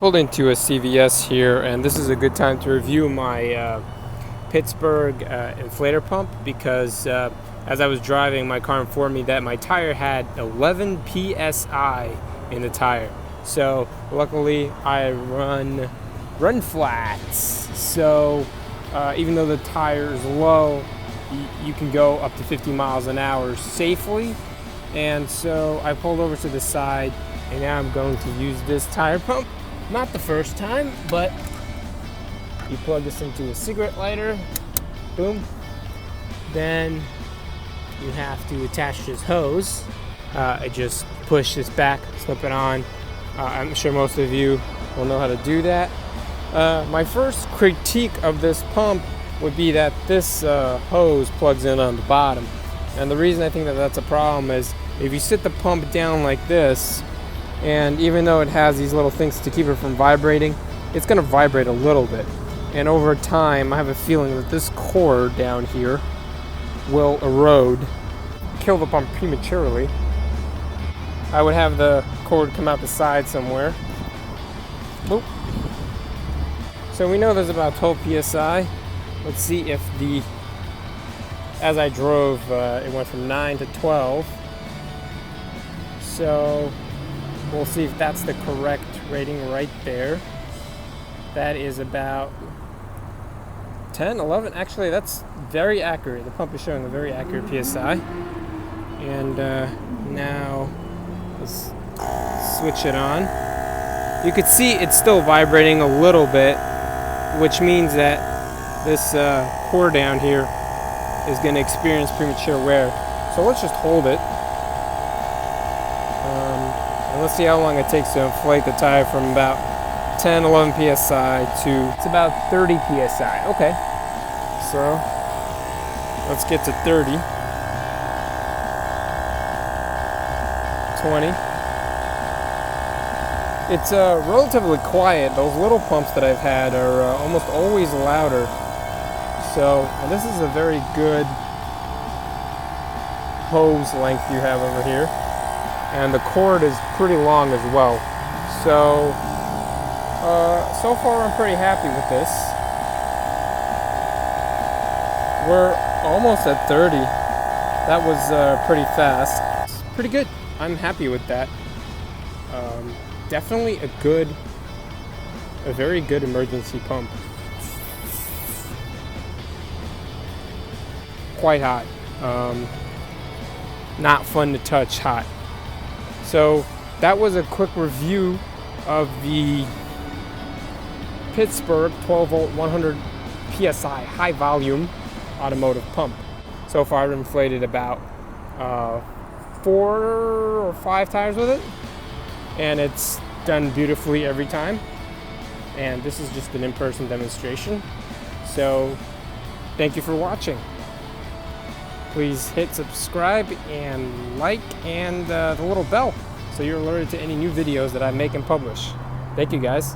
Pulled into a CVS here, and this is a good time to review my Pittsburgh inflator pump because as I was driving, my car informed me that my tire had 11 psi in the tire. So luckily, I run flats. So even though the tire is low, you can go up to 50 miles an hour safely. And so I pulled over to the side, and now I'm going to use this tire pump. Not the first time, but you plug this into a cigarette lighter, boom. Then you have to attach this hose. I just push this back, slip it on. I'm sure most of you will know how to do that. My first critique of this pump would be that this hose plugs in on the bottom. And the reason I think that that's a problem is if you sit the pump down like this, and even though it has these little things to keep it from vibrating, it's going to vibrate a little bit. And over time, I have a feeling that this cord down here will erode, kill the pump prematurely. I would have the cord come out the side somewhere. Boop. So we know there's about 12 psi. Let's see if as I drove, it went from 9 to 12. So we'll see if that's the correct rating right there. That is about 10, 11. Actually, that's very accurate. The pump is showing a very accurate PSI. And now let's switch it on. You can see it's still vibrating a little bit, which means that this core down here is going to experience premature wear. So let's just hold it. And let's see how long it takes to inflate the tire from about 10, 11 psi to it's about 30 psi. Okay, so let's get to 30, 20. It's relatively quiet. Those little pumps that I've had are almost always louder. So this is a very good hose length you have over here. And the cord is pretty long as well. So, so far I'm pretty happy with this. We're almost at 30. That was pretty fast. It's pretty good. I'm happy with that. Definitely a very good emergency pump. Quite hot. Not fun to touch hot. So that was a quick review of the Pittsburgh 12-volt 100 psi high volume automotive pump. So far I've inflated about 4 or 5 tires with it, and it's done beautifully every time. And this is just an in-person demonstration. So thank you for watching. Please hit subscribe and like and the little bell so you're alerted to any new videos that I make and publish. Thank you guys.